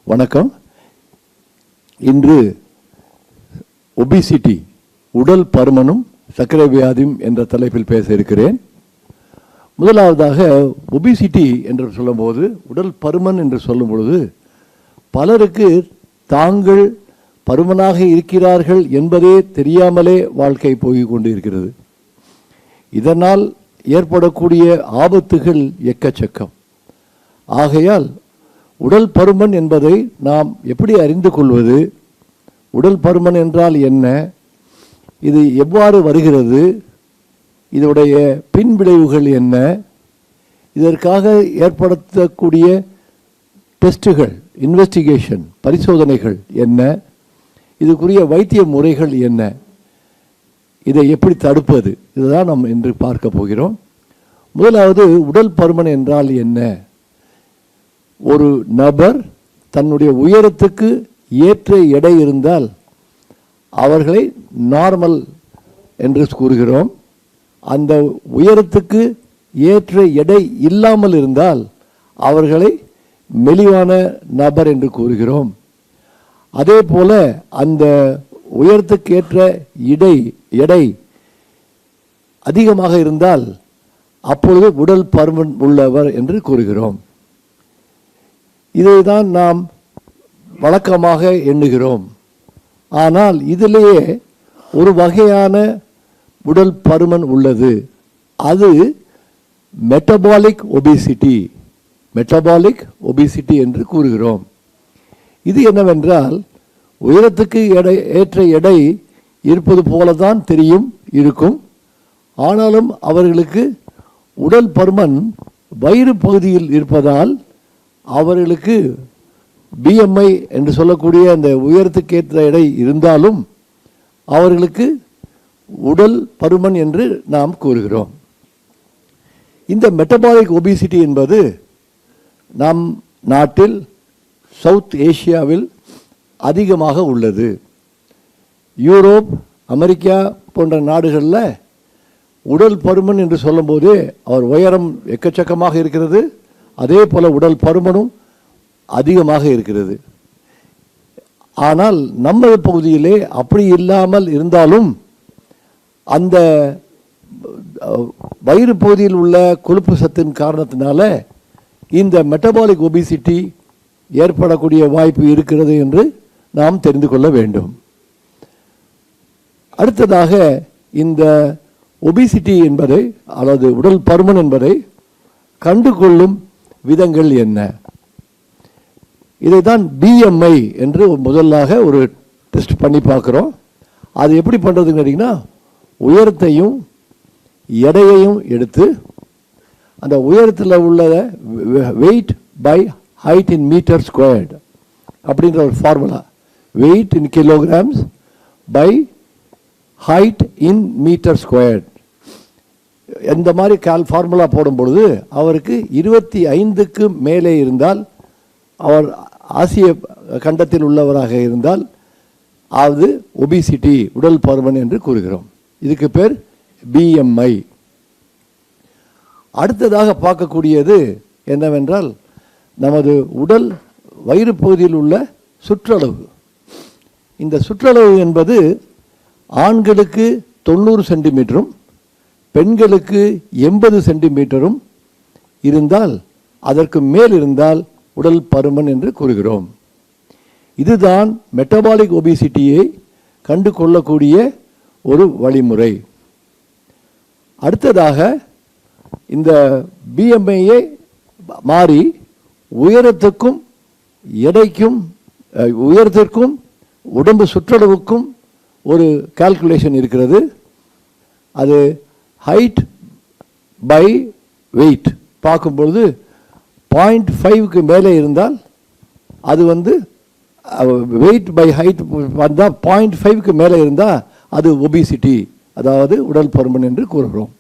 வணக்கம். இன்று ஒபிசிட்டி, உடல் பருமனும் சர்க்கரை வியாதியும் என்ற தலைப்பில் பேச இருக்கிறேன். முதலாவதாக ஒபிசிட்டி என்று சொல்லும்போது, உடல் பருமன் என்று சொல்லும் பொழுது பலருக்கு தாங்கள் பருமனாக இருக்கிறார்கள் என்பதே தெரியாமலே வாழ்க்கை போய் கொண்டு இருக்கிறது. இதனால் ஏற்படக்கூடிய ஆபத்துகள் எக்கச்சக்கம். ஆகையால் உடல் பருமன் என்பதை நாம் எப்படி அறிந்து கொள்வது? உடல் பருமன் என்றால் என்ன? இது எவ்வாறு வருகிறது? இதனுடைய பின்விளைவுகள் என்ன? இதற்காக ஏற்படுத்தக்கூடிய டெஸ்ட்டுகள், இன்வெஸ்டிகேஷன், பரிசோதனைகள் என்ன? இதுக்குரிய வைத்திய முறைகள் என்ன? இதை எப்படி தடுப்பது? இதுதான் நாம் இன்று பார்க்க போகிறோம். முதலாவது, உடல் பருமன் என்றால் என்ன? ஒரு நபர் தன்னுடைய உயரத்துக்கு ஏற்ற எடை இருந்தால் அவர்களை நார்மல் என்று கூறுகிறோம். அந்த உயரத்துக்கு ஏற்ற எடை இல்லாமல் இருந்தால் அவர்களை மெலிவான நபர் என்று கூறுகிறோம். அதே போல அந்த உயரத்துக்கு ஏற்ற எடை அதிகமாக இருந்தால் அப்பொழுது உடல் பருமன் உள்ளவர் என்று கூறுகிறோம். இதைதான் நாம் வழக்கமாக எண்ணுகிறோம். ஆனால் இதிலேயே ஒரு வகையான உடல் பருமன் உள்ளது. அது மெட்டபாலிக் ஒபிசிட்டி என்று கூறுகிறோம். இது என்னவென்றால், உயரத்துக்கு ஏற்ற எடை இருப்பது போலதான் இருக்கும். ஆனாலும் அவர்களுக்கு உடல் பருமன் வயிறு பகுதியில் இருப்பதால் அவர்களுக்கு பிஎம்ஐ என்று சொல்லக்கூடிய அந்த உயரத்துக்கு ஏற்ற எடை இருந்தாலும் அவர்களுக்கு உடல் பருமன் என்று நாம் கூறுகிறோம். இந்த மெட்டபாலிக் ஒபிசிட்டி என்பது நம் நாட்டில், சவுத் ஏசியாவில் அதிகமாக உள்ளது. யூரோப், அமெரிக்கா போன்ற நாடுகளில் உடல் பருமன் என்று சொல்லும்போது அவர் உயரம் எக்கச்சக்கமாக இருக்கிறது. அதே போல உடல் பருமனும் அதிகமாக இருக்கிறது. ஆனால் நம்ம பகுதியிலே அப்படி இல்லாமல் இருந்தாலும் அந்த வயிறு பகுதியில் உள்ள கொழுப்பு சத்தின் காரணத்தினால இந்த மெட்டபாலிக் ஒபிசிட்டி ஏற்படக்கூடிய வாய்ப்பு இருக்கிறது என்று நாம் தெரிந்து கொள்ள வேண்டும். அடுத்ததாக, இந்த ஒபிசிட்டி என்பதை, அல்லது உடல் பருமன் என்பதை கண்டுகொள்ளும் விதங்கள் என்ன? இதைதான் பிஎம்ஐ என்று முதலாக ஒரு டெஸ்ட் பண்ணி பார்க்குறோம். அது எப்படி பண்ணுறதுன்னு கேட்டிங்கன்னா, உயரத்தையும் எடையையும் எடுத்து அந்த உயரத்தில் உள்ள weight by height in metre squared அப்படின்ற ஒரு formula, weight in kilograms by height in metre squared, இந்த மாதிரி ஃபார்முலா போடும் பொழுது அவருக்கு 25க்கு மேலே இருந்தால், அவர் ஆசிய கண்டத்தில் உள்ளவராக இருந்தால் அது ஒபிசிட்டி, உடல் பருமன் என்று கூறுகிறோம். இதுக்கு பேர் பிஎம்ஐ. அடுத்ததாக பார்க்கக்கூடியது என்னவென்றால், நமது உடல் வயிறு பகுதியில் உள்ள சுற்றளவு. இந்த சுற்றளவு என்பது ஆண்களுக்கு 90 சென்டிமீட்டரும் பெண்களுக்கு 80 சென்டிமீட்டரும் இருந்தால், அதற்கு மேல் இருந்தால் உடல் பருமன் என்று கூறுகிறோம். இதுதான் மெட்டபாலிக் ஒபிசிட்டியை கண்டு கொள்ளக்கூடிய ஒரு வழிமுறை. அடுத்ததாக, இந்த பிஎம்ஐயை மாறி உயரத்துக்கும் எடைக்கும், உயரத்திற்கும் உடம்பு சுற்றளவுக்கும் ஒரு கால்குலேஷன் இருக்கிறது. அது ஹைட் பை வெயிட் பார்க்கும்பொழுது 0.5க்கு மேலே இருந்தால் அது வெயிட் பை ஹைட் வந்தால் 0.5க்கு மேலே இருந்தால் அது ஒபிசிட்டி, அதாவது உடல் பருமன் என்று கூறுகிறோம்.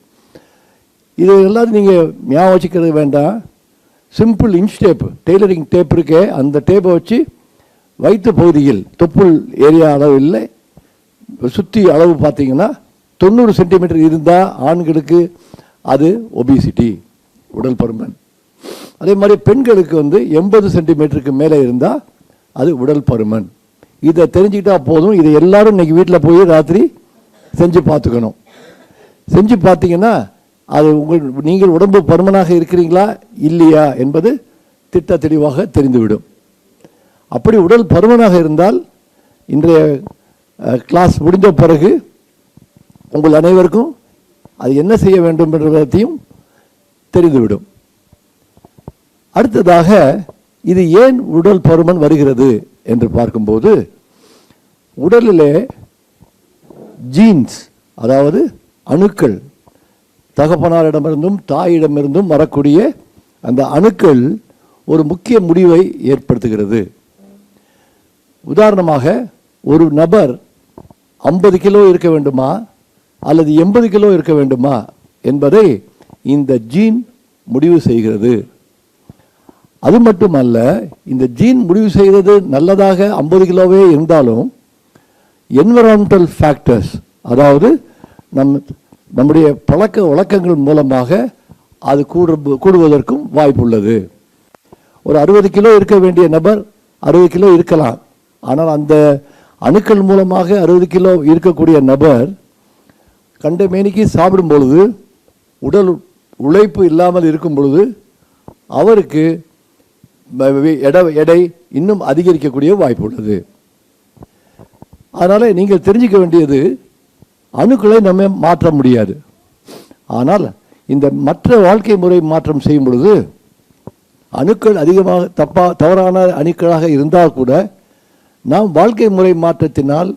இது எல்லாத்தையும் நீங்கள் ஞாபகம் வச்சுக்கிறது வேண்டாம். Simple inch tape, tailoring tape இருக்கே, அந்த டேப்பை வச்சு வயிற்று பகுதியில் தொப்புள் ஏரியா அளவில் சுற்றி அளவு பார்த்தீங்கன்னா 90 சென்டிமீட்டர் இருந்தால் ஆண்களுக்கு அது ஒபிசிட்டி, உடல் பருமன். அதே மாதிரி பெண்களுக்கு 80 சென்டிமீட்டருக்கு மேலே இருந்தால் அது உடல் பருமன். இதை தெரிஞ்சுக்கிட்டா போதும். இதை எல்லாரும் இன்னைக்கு வீட்டில் போய் ராத்திரி செஞ்சு பார்த்துக்கணும். செஞ்சு பார்த்தீங்கன்னா அது நீங்கள் உடம்பு பருமனாக இருக்கிறீங்களா இல்லையா என்பது திட்ட தெளிவாக தெரிந்துவிடும். அப்படி உடல் பருமனாக இருந்தால் இன்றைய கிளாஸ் முடிந்த பிறகு உங்கள் அனைவருக்கும் அது என்ன செய்ய வேண்டும் என்பதையும் தெரிந்துவிடும். அடுத்ததாக இது ஏன் உடல் பருமன் வருகிறது என்று பார்க்கும்போது, உடலிலே ஜீன்ஸ், அதாவது அணுக்கள், தகப்பனாரிடமிருந்தும் தாயிடமிருந்தும் வரக்கூடிய அந்த அணுக்கள் ஒரு முக்கிய முடிவை ஏற்படுத்துகிறது. உதாரணமாக ஒரு நபர் 50 கிலோ இருக்க வேண்டுமா அல்லது 80 கிலோ இருக்க வேண்டுமா என்பதை இந்த ஜீன் முடிவு செய்கிறது. அது மட்டுமல்ல, இந்த ஜீன் முடிவு செய்கிறது நல்லதாக 50 கிலோவே இருந்தாலும் என்விரான்மெண்டல் ஃபேக்டர்ஸ், அதாவது நம்முடைய பழக்க வழக்கங்கள் மூலமாக அது கூடுவதற்கும் வாய்ப்புள்ளது. ஒரு 60 கிலோ இருக்க வேண்டிய நபர் 60 கிலோ இருக்கலாம். ஆனால் அந்த அணுக்கள் மூலமாக 60 கிலோ இருக்கக்கூடிய நபர் கண்ட மேனிக்கு சாப்பிடும் பொழுது, உடல் உழைப்பு இல்லாமல் இருக்கும் பொழுது அவருக்கு எடை இன்னும் அதிகரிக்கக்கூடிய வாய்ப்பு உள்ளது. அதனால் நீங்கள் தெரிஞ்சுக்க வேண்டியது, அணுக்களை நம்ம மாற்ற முடியாது. ஆனால் இந்த மற்ற வாழ்க்கை முறை மாற்றம் செய்யும் பொழுது அணுக்கள் அதிகமாக தவறான அணுக்களாக இருந்தால் கூட நாம் வாழ்க்கை முறை மாற்றத்தினால்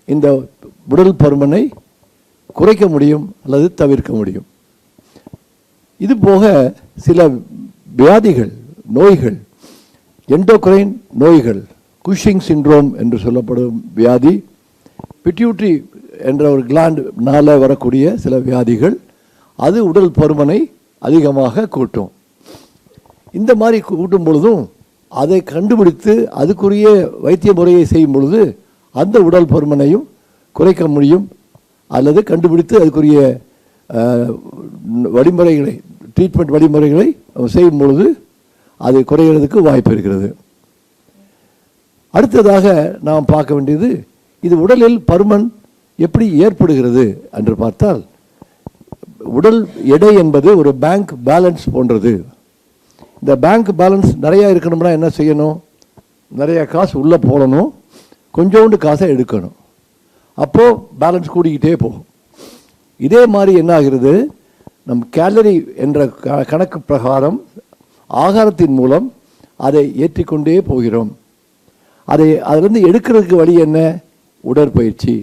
இந்த உடல் பருமனை குறைக்க முடியும் அல்லது தவிர்க்க முடியும். இது போக சில வியாதிகள், நோய்கள், எண்டோக்ரைன் நோய்கள், குஷிங் சிண்ட்ரோம் என்று சொல்லப்படும் வியாதி, பிட்யூட்ரி என்ற ஒரு கிளாண்ட்னால வரக்கூடிய சில வியாதிகள், அது உடல் பருமனை அதிகமாக கூட்டும். இந்த மாதிரி கூட்டும் பொழுதும் அதை கண்டுபிடித்து அதுக்குரிய வைத்திய முறையை செய்யும் பொழுது அந்த உடல் பருமனையும் குறைக்க முடியும், அல்லது கண்டுபிடித்து அதுக்குரிய வழிமுறைகளை, ட்ரீட்மெண்ட் வழிமுறைகளை செய்யும் பொழுது அது குறைகிறதுக்கு வாய்ப்பு இருக்கிறது. அடுத்ததாக நாம் பார்க்க வேண்டியது, இது உடலில் பருமன் எப்படி ஏற்படுகிறது என்று பார்த்தால், உடல் எடை என்பது ஒரு பேங்க் பேலன்ஸ் போன்றது. இந்த பேங்க் பேலன்ஸ் நிறையா இருக்கணும்னா என்ன செய்யணும்? நிறையா காசு உள்ளே போடணும், கொஞ்சோண்டு காசை எடுக்கணும். அப்போது பேலன்ஸ் கூடிக்கிட்டே போகும். இதே மாதிரி என்ன ஆகிறது, நம் கேலரி என்ற கணக்கு பிரகாரம் ஆகாரத்தின் மூலம் அதை ஏற்றிக்கொண்டே போகிறோம். அதிலிருந்து எடுக்கிறதுக்கு வழி என்ன? உடற்பயிற்சி.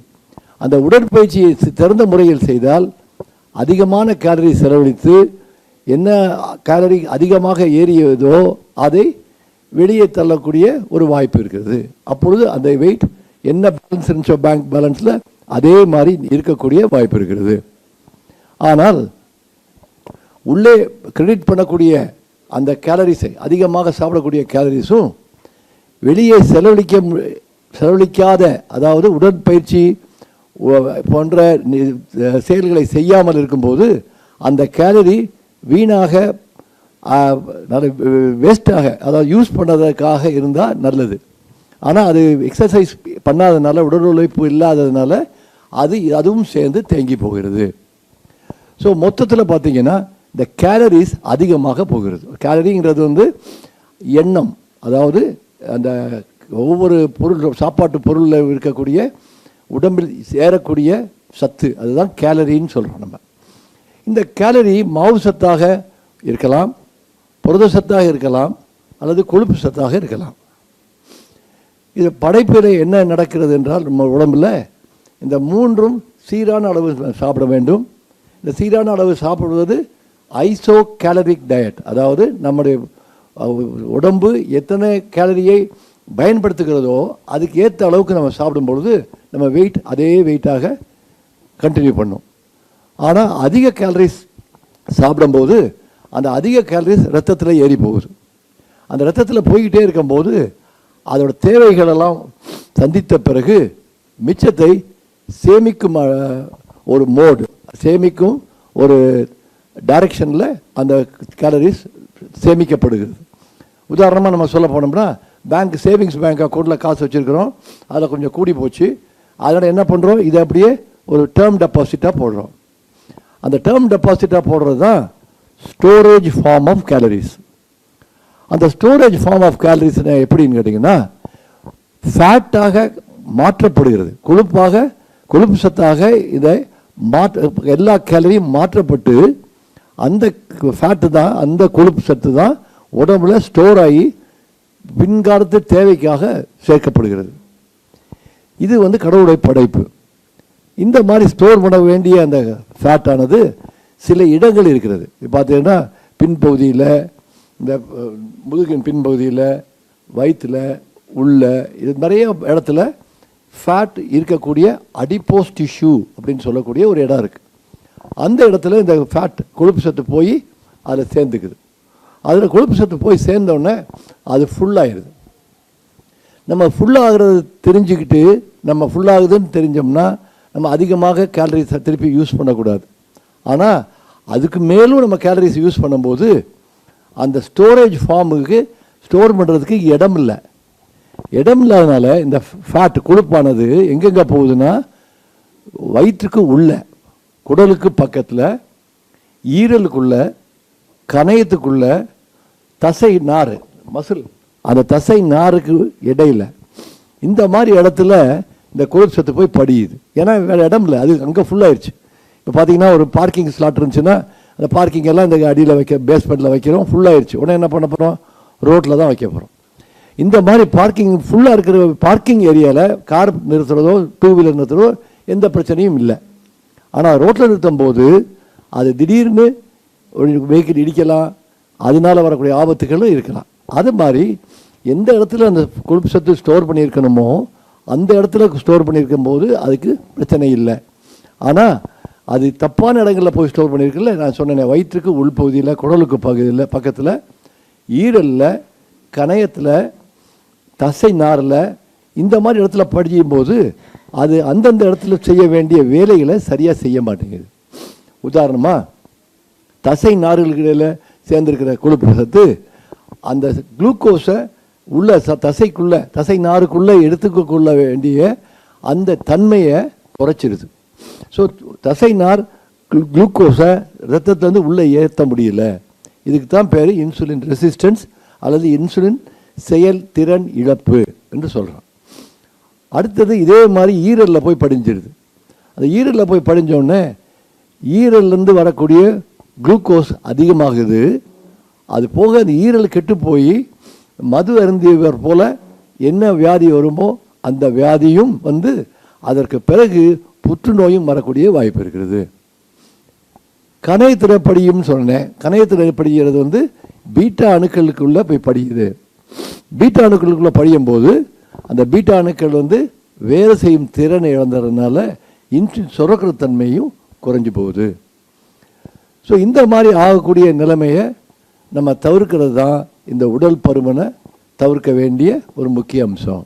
அந்த உடற்பயிற்சியை சிறந்த முறையில் செய்தால் அதிகமான கேலரி செலவழித்து என்ன கேலரி அதிகமாக ஏறியதோ அதை வெளியே தள்ளக்கூடிய ஒரு வாய்ப்பு இருக்கிறது. அப்பொழுது அந்த வெயிட் என்ன பேலன்ஸ் இருந்துச்சோ பேங்க் பேலன்ஸில் அதே மாதிரி இருக்கக்கூடிய வாய்ப்பு இருக்கிறது. ஆனால் உள்ளே கிரெடிட் பண்ணக்கூடிய அந்த கேலரிஸை, அதிகமாக சாப்பிடக்கூடிய கேலரிஸும் வெளியே செலவழிக்காத, அதாவது உடற்பயிற்சி போன்ற செயல்களை செய்யாமல் இருக்கும்போது அந்த கேலரி வீணாக, வேஸ்டாக, அதாவது யூஸ் பண்ணுறதுக்காக இருந்தால் நல்லது. ஆனால் அது எக்ஸசைஸ் பண்ணாததுனால, உடல் உழைப்பு இல்லாததுனால அதுவும் சேர்ந்து தேங்கி போகிறது. ஸோ மொத்தத்தில் பார்த்தீங்கன்னா இந்த கேலரிஸ் அதிகமாக போகிறது. கேலரிங்கிறது எண்ணம், அதாவது அந்த ஒவ்வொரு பொருள், சாப்பாட்டு பொருளில் இருக்கக்கூடிய உடம்பில் சேரக்கூடிய சத்து, அதுதான் கேலரின்னு சொல்கிறோம் நம்ம. இந்த கேலரி மாவு சத்தாக இருக்கலாம், புரத சத்தாக இருக்கலாம், அல்லது கொழுப்பு சத்தாக இருக்கலாம். இது படைப்பில் என்ன நடக்கிறது என்றால், நம்ம உடம்பில் இந்த மூன்றும் சீரான அளவு சாப்பிட வேண்டும். இந்த சீரான அளவு சாப்பிடுவது ஐசோ கேலரிக் டயட், அதாவது நம்முடைய உடம்பு எத்தனை கேலரியை பயன்படுத்துகிறதோ அதுக்கு ஏற்ற அளவுக்கு நம்ம சாப்பிடும் பொழுது நம்ம வெயிட் அதே வெயிட்டாக கண்டினியூ பண்ணும். ஆனால் அதிக கேலரிஸ் சாப்பிடும்போது அந்த அதிக கேலரிஸ் ரத்தத்தில் ஏறி போகுது. அந்த ரத்தத்தில் போய்கிட்டே இருக்கும்போது அதோட தேவைகளெல்லாம் சந்தித்த பிறகு மிச்சத்தை சேமிக்கும் ஒரு மோடு, சேமிக்கும் ஒரு டைரக்ஷனில் அந்த கேலரிஸ் சேமிக்கப்படுகிறது. உதாரணமாக நம்ம சொல்ல போனோம்னா, பேங்க் சேவிங்ஸ் பேங்க் அக்கௌண்ட்டில் காசு வச்சுருக்கிறோம், அதில் கொஞ்சம் கூடி போச்சு. அதனால் என்ன பண்ணுறோம், இதை அப்படியே ஒரு டேர்ம் டெபாசிட்டாக போடுறோம். அந்த டேர்ம் டெபாசிட்டாக போடுறது தான் ஸ்டோரேஜ் ஃபார்ம் ஆஃப் கேலரிஸ். அந்த ஸ்டோரேஜ் ஃபார்ம் ஆஃப் கேலரிஸ் எப்படின்னு கேட்டிங்கன்னா, ஃபேட்டாக மாற்றப்படுகிறது, கொழுப்பு சத்தாக இதை எல்லா கேலரியும் மாற்றப்பட்டு அந்த ஃபேட்டு தான், அந்த கொழுப்பு சத்து தான் உடம்புல ஸ்டோர் ஆகி பின்காலத்து தேவைக்காக சேர்க்கப்படுகிறது. இது கடவுளுடைய படைப்பு. இந்த மாதிரி ஸ்டோர் பண்ண வேண்டிய அந்த ஃபேட்டானது சில இடங்கள் இருக்கிறது. இப்போ பார்த்தீங்கன்னா பின்பகுதியில், இந்த முதுகின் பின்பகுதியில், வயிற்றில், உள்ள இது நிறைய இடத்துல ஃபேட் இருக்கக்கூடிய அடிப்போஸ் டிஷ்யூ அப்படின்னு சொல்லக்கூடிய ஒரு இடம் இருக்குது. அந்த இடத்துல இந்த ஃபேட் கொழுப்பு சத்து போய் அதில் சேர்ந்துக்குது. அதில் கொழுப்பு சத்து போய் சேர்ந்தோடனே அது ஃபுல்லாகிடுது. நம்ம ஃபுல்லாகிறது தெரிஞ்சுக்கிட்டு, நம்ம ஃபுல்லாகுதுன்னு தெரிஞ்சோம்னா நம்ம அதிகமாக கேலரிஸை திருப்பி யூஸ் பண்ணக்கூடாது. ஆனால் அதுக்கு மேலும் நம்ம கேலரிஸ் யூஸ் பண்ணும்போது அந்த ஸ்டோரேஜ் ஃபார்முக்கு ஸ்டோர் பண்ணுறதுக்கு இடம் இல்லை. இடம் இல்லாதனால இந்த ஃபேட் கொழுப்பானது எங்கெங்கே போகுதுன்னா, வயிற்றுக்கு உள்ள, குடலுக்கு பக்கத்தில், ஈரலுக்குள்ள, கணையத்துக்குள்ள, தசை நார் மசில், அந்த தசை நாருக்கு இடையில், இந்த மாதிரி இடத்துல இந்த கொழுப்பு சத்து போய் படியுது. ஏன்னா வேறு இடம் இல்லை, அது அங்கே ஃபுல்லாகிடுச்சு. இப்போ பார்த்தீங்கன்னா ஒரு பார்க்கிங் ஸ்லாட் இருந்துச்சுன்னா அந்த பார்க்கிங் எல்லாம் இந்த அடியில் பேஸ்மெண்ட்டில் வைக்கிறோம், ஃபுல்லாகிடுச்சு. உடனே என்ன பண்ண போகிறோம், ரோட்டில் தான் வைக்க போகிறோம். இந்த மாதிரி பார்க்கிங் ஃபுல்லாக இருக்கிற பார்க்கிங் ஏரியாவில் கார் நிறுத்துறதோ டூ வீலர் நிறுத்துறதோ எந்த பிரச்சனையும் இல்லை. ஆனால் ரோட்டில் நிறுத்தும் போது அது திடீர்னு ஒரு வெஹிக்கிள் இடிக்கலாம், அதனால் வரக்கூடிய ஆபத்துகளும் இருக்கலாம். அது மாதிரி எந்த இடத்துல அந்த கொழுப்பு சத்து ஸ்டோர் பண்ணியிருக்கணுமோ அந்த இடத்துல ஸ்டோர் பண்ணியிருக்கும் போது அதுக்கு பிரச்சனை இல்லை. ஆனால் அது தப்பான இடங்களில் போய் ஸ்டோர் பண்ணியிருக்கல. நான் சொன்னேன், வயிற்றுக்கு உள்பகுதியில், குடலுக்கு பகுதியில், பக்கத்தில், ஈரலில், கணையத்தில், தசை நாரில், இந்த மாதிரி இடத்துல படிக்கும் போது அது அந்தந்த இடத்துல செய்ய வேண்டிய வேலைகளை சரியாக செய்ய மாட்டேங்குது. உதாரணமாக தசை நார்களுக்கிடையில் சேர்ந்துருக்கிற கொழுப்பு சத்து அந்த குளுக்கோஸை உள்ள தசைக்குள்ளே, தசை நாருக்குள்ளே எடுத்துக்கொள்ள வேண்டிய அந்த தன்மையை குறைச்சிருது. ஸோ தசை நார் குளுக்கோஸை ரத்தத்துலேருந்து உள்ளே ஏற்ற முடியல. இதுக்கு தான் பேர் இன்சுலின் ரெசிஸ்டன்ஸ் அல்லது இன்சுலின் செயல்திறன் இழப்பு என்று சொல்கிறோம். அடுத்தது இதே மாதிரி ஈரலில் போய் படிஞ்சிருது. அந்த ஈரலில் போய் படிஞ்சோடனே ஈரல்லேருந்து வரக்கூடிய குளுக்கோஸ் அதிகமாகுது. அது போக அந்த ஈரல் கெட்டு போய் மது அருந்தியவர் போல என்ன வியாதி வருமோ அந்த வியாதியும் அதற்கு பிறகு புற்றுநோயும் வரக்கூடிய வாய்ப்பு இருக்கிறது. கணையத்தில் படியும் சொன்னேன். கணையத்தில் படிக்கிறது பீட்டா அணுக்களுக்குள்ளே போய் படிக்குது. பீட்டா அணுக்களுக்குள்ளே படியும் போது அந்த பீட்டா அணுக்கள் வேலை செய்யும் திறனை இழந்ததுனால இன்சுலின் சுரக்கிற தன்மையும் குறைஞ்சி போகுது. ஸோ இந்த மாதிரி ஆகக்கூடிய நிலைமையை நம்ம தவிர்க்கிறது தான் இந்த உடல் பருமனை தவிர்க்க வேண்டிய ஒரு முக்கிய அம்சம்.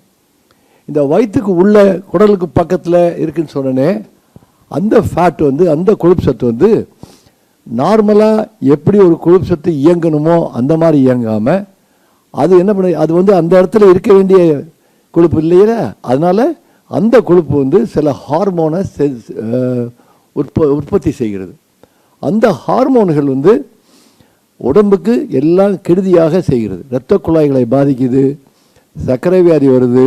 இந்த வயிற்றுக்கு உள்ள, குடலுக்கு பக்கத்தில் இருக்குன்னு சொன்னனே, அந்த ஃபேட் அந்த கொழுப்பு சத்து நார்மலாக எப்படி ஒரு கொழுப்பு சத்து இயங்கணுமோ அந்த மாதிரி இயங்காமல் அது என்ன பண்ண, அது அந்த இடத்துல இருக்க வேண்டிய கொழுப்பு இல்லையா, அதனால் அந்த கொழுப்பு சில ஹார்மோனை உற்பத்தி செய்கிறது. அந்த ஹார்மோன்கள் உடம்புக்கு எல்லாம் கெடுதியாக செய்கிறது. இரத்த குழாய்களை பாதிக்குது, சர்க்கரை வியாதி வருது,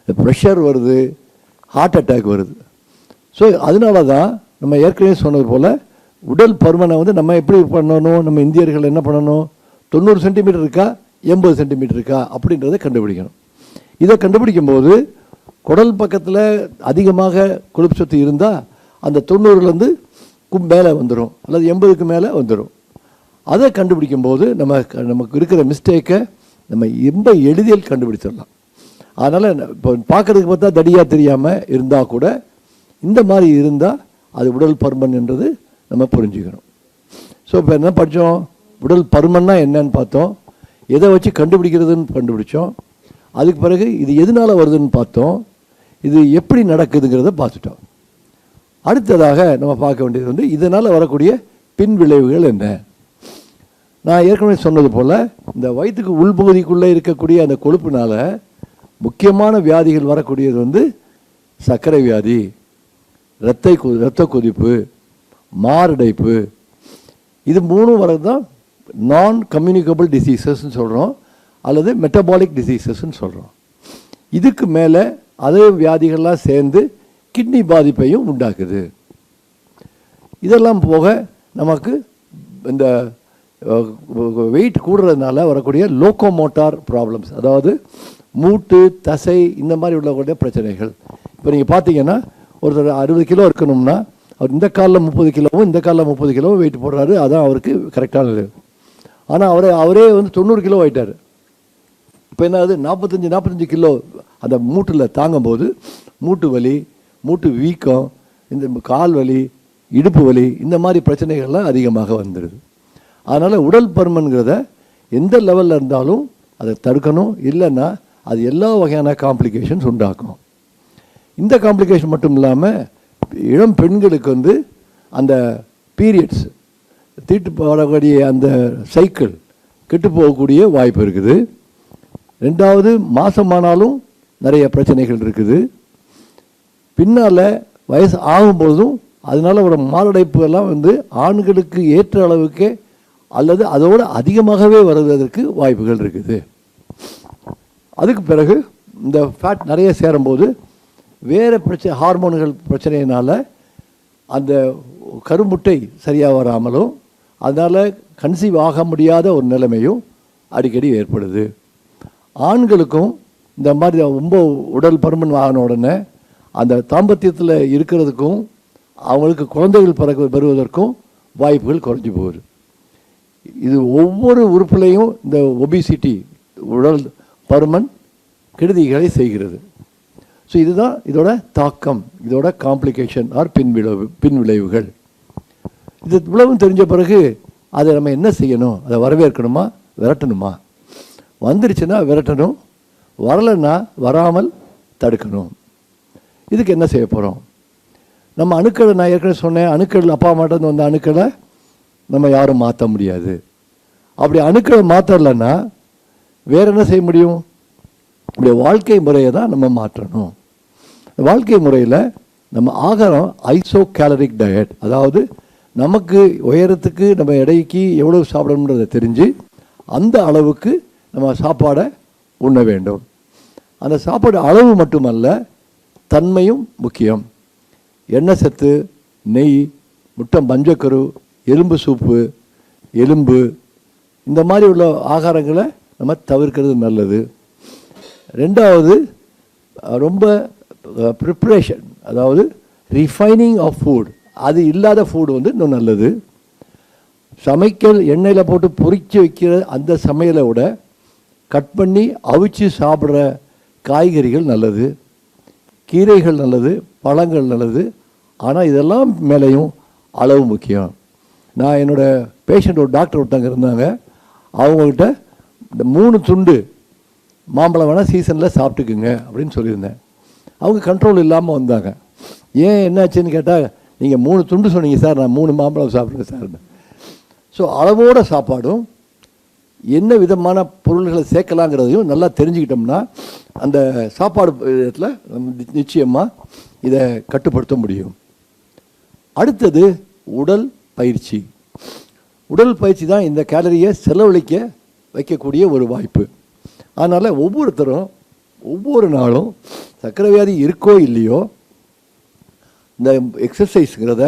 ப்ரெஷர் வருது, ஹார்ட் அட்டாக் வருது. ஸோ அதனால தான் நம்ம ஏற்கனவே சொன்னது போல் உடல் பருமனை நம்ம எப்படி பண்ணணும், நம்ம இந்தியர்கள் என்ன பண்ணணும், 90 சென்டிமீட்டர் இருக்கா 80 சென்டிமீட்டர் இருக்கா அப்படின்றத கண்டுபிடிக்கணும். இதை கண்டுபிடிக்கும்போது குடல் பக்கத்தில் அதிகமாக கொழுப்பு சத்து இருந்தால் அந்த 90லேருந்து மேலே வந்துடும் அல்லது 80க்கு மேலே வந்துடும். அதை கண்டுபிடிக்கும்போது நமக்கு இருக்கிற மிஸ்டேக்கை நம்ம ரொம்ப எளிதில் கண்டுபிடிச்சிடலாம். அதனால் இப்போ பார்க்குறதுக்கு பார்த்தா தடியாக தெரியாமல் இருந்தால் கூட இந்த மாதிரி இருந்தால் அது உடல் பருமன் என்றது நம்ம புரிஞ்சுக்கணும். ஸோ இப்போ என்ன படித்தோம், உடல் பருமன்னா என்னன்னு பார்த்தோம், எதை வச்சு கண்டுபிடிக்கிறதுன்னு கண்டுபிடிச்சோம். அதுக்கு பிறகு இது எதனால் வருதுன்னு பார்த்தோம், இது எப்படி நடக்குதுங்கிறத பார்த்துட்டோம். அடுத்ததாக நம்ம பார்க்க வேண்டியது இதனால் வரக்கூடிய பின் விளைவுகள் என்ன. நான் ஏற்கனவே சொன்னது போல் இந்த வயிற்றுக்கு உள்பகுதிக்குள்ளே இருக்கக்கூடிய அந்த கொழுப்புனால முக்கியமான வியாதிகள் வரக்கூடியது வந்து சர்க்கரை வியாதி, இரத்த கொதிப்பு, மாரடைப்பு. இது மூணும் வரது தான் நான் கம்யூனிகபிள் டிசீசஸ்ன்னு சொல்கிறோம், அல்லது மெட்டபாலிக் டிசீசஸ்ன்னு சொல்கிறோம். இதுக்கு மேலே அதே வியாதிகள்லாம் சேர்ந்து கிட்னி பாதிப்பையும் உண்டாக்குது. இதெல்லாம் போக நமக்கு இந்த வெயிட் கூடுறதுனால வரக்கூடிய லோக்கோமோட்டார் ப்ராப்ளம்ஸ், அதாவது மூட்டு, தசை, இந்த மாதிரி உள்ளக்கூடிய பிரச்சனைகள். இப்போ நீங்கள் பார்த்தீங்கன்னா ஒருத்தர் 60 கிலோ இருக்கணும்னா அவர் இந்த காலில் 30 கிலோவும் இந்த காலில் 30 கிலோவும் வெயிட் போடுறாரு, அதான் அவருக்கு கரெக்டானது. ஆனால் அவரே வந்து 90 கிலோ ஆகிட்டார். இப்போ என்ன ஆகுது, 45 கிலோ அந்த மூட்டில் தாங்கும்போது மூட்டு வலி, மூட்டு வீக்கம், இந்த கால் வலி, இடுப்பு வலி, இந்த மாதிரி பிரச்சனைகள்லாம் அதிகமாக வந்துடுது. அதனால் உடல் பருமன்கிறத எந்த லெவலில் இருந்தாலும் அதை தடுக்கணும். இல்லைன்னா அது எல்லா வகையான காம்ப்ளிகேஷன்ஸ் உண்டாக்கும். இந்த காம்ப்ளிகேஷன் மட்டும் இல்லாமல் இளம் பெண்களுக்கு வந்து அந்த பீரியட்ஸ், தீட்டு போடக்கூடிய அந்த சைக்கிள் கெட்டு போகக்கூடிய வாய்ப்பு இருக்குது. ரெண்டாவது, மாதமானாலும் நிறைய பிரச்சனைகள் இருக்குது. பின்னால் வயசு ஆகும்பொழுதும் அதனால் ஒரு மாரடைப்பு எல்லாம் வந்து ஆண்களுக்கு ஏற்ற அளவுக்கே அல்லது அதோடு அதிகமாகவே வருவதற்கு வாய்ப்புகள் இருக்குது. அதுக்கு பிறகு இந்த ஃபேட் நிறைய சேரும்போது வேறு ஹார்மோன்கள் பிரச்சனையினால் அந்த கருமுட்டை சரியாக வராமலும் அதனால் கன்சீவ் ஆக முடியாத ஒரு நிலைமையும் அடிக்கடி ஏற்படுது. ஆண்களுக்கும் இந்த மாதிரி ரொம்ப உடல் பருமன் ஆகின உடனே அந்த தாம்பத்தியத்தில் இருக்கிறதுக்கும் அவங்களுக்கு குழந்தைகள் பெறுவதற்கும் வாய்ப்புகள் குறைஞ்சி போகுது. இது ஒவ்வொரு உறுப்புலையும் இந்த ஒபிசிட்டி, உடல் பருமன் கெடுதிகளை செய்கிறது. ஸோ இதுதான் இதோட தாக்கம், இதோட காம்ப்ளிகேஷன் ஆர் பின்விளைவுகள். இது இவ்வளவும் தெரிஞ்ச பிறகு அதை நம்ம என்ன செய்யணும்? அதை வரவேற்கணுமா, விரட்டணுமா? வந்துருச்சுன்னா விரட்டணும், வரலைன்னா வராமல் தடுக்கணும். இதுக்கு என்ன செய்ய போகிறோம்? நம்ம அணுக்களை, நான் ஏற்கனவே சொன்னேன், அணுக்கள் அப்பா அம்மாட்ட வந்த அணுக்களை நம்ம யாரும் மாற்ற முடியாது. அப்படி அணுக்களை மாற்றலைன்னா வேறு என்ன செய்ய முடியும்? இப்படி வாழ்க்கை முறையை தான் நம்ம மாற்றணும். வாழ்க்கை முறையில் நம்ம ஆகாரம் ஐசோ கேலரிக் டயட், அதாவது நமக்கு உயரத்துக்கு நம்ம எடைக்கு எவ்வளோ சாப்பிடணுன்றதை தெரிஞ்சு அந்த அளவுக்கு நம்ம சாப்பாடை உண்ண வேண்டும். அந்த சாப்பாடு அளவு மட்டுமல்ல, தன்மையும் முக்கியம். எண்ணெய் சத்து, நெய், முட்டை மஞ்சக்கரு, எலும்பு சூப்பு, எலும்பு, இந்த மாதிரி உள்ள ஆகாரங்களை நம்ம தவிர்க்கிறது நல்லது. ரெண்டாவது, ரொம்ப ப்ரிப்ரேஷன், அதாவது ரிஃபைனிங் ஆஃப் ஃபுட், அது இல்லாத ஃபுட் வந்து இன்னும் நல்லது. சமைக்கல் எண்ணெயில் போட்டு பொரித்து வைக்கிற அந்த சமையலை விட கட் பண்ணி அவிச்சு சாப்பிட்ற காய்கறிகள் நல்லது, கீரைகள் நல்லது, பழங்கள் நல்லது. ஆனால் இதெல்லாம் மேலேயும் அளவு முக்கியம். நான் என்னோடய பேஷண்ட், ஒரு டாக்டர் ஒருத்தங்க இருந்தாங்க, அவங்கக்கிட்ட இந்த 3 துண்டு மாம்பழம் வேணால் சீசனில் சாப்பிட்டுக்குங்க அப்படின்னு சொல்லியிருந்தேன். அவங்க கண்ட்ரோல் இல்லாமல் வந்தாங்க. ஏன் என்னாச்சுன்னு கேட்டால், நீங்கள் 3 துண்டு சொன்னீங்க சார், நான் 3 மாம்பழம் சாப்பிட்றேன் சார். ஸோ அளவோட சாப்பாடும் என்ன விதமான பொருள்களை சேர்க்கலாங்கிறதையும் நல்லா தெரிஞ்சுக்கிட்டோம்னா அந்த சாப்பாடு இடத்துல நிச்சயமாக இதை கட்டுப்படுத்த முடியும். அடுத்தது உடல் பயிற்சி. உடல் பயிற்சி தான் இந்த கேலரியை செலவழிக்க வைக்கக்கூடிய ஒரு வாய்ப்பு. அதனால் ஒவ்வொருத்தரும் ஒவ்வொரு நாளும் சர்க்கரை வியாதி இருக்கோ இல்லையோ இந்த எக்ஸசைஸுங்கிறத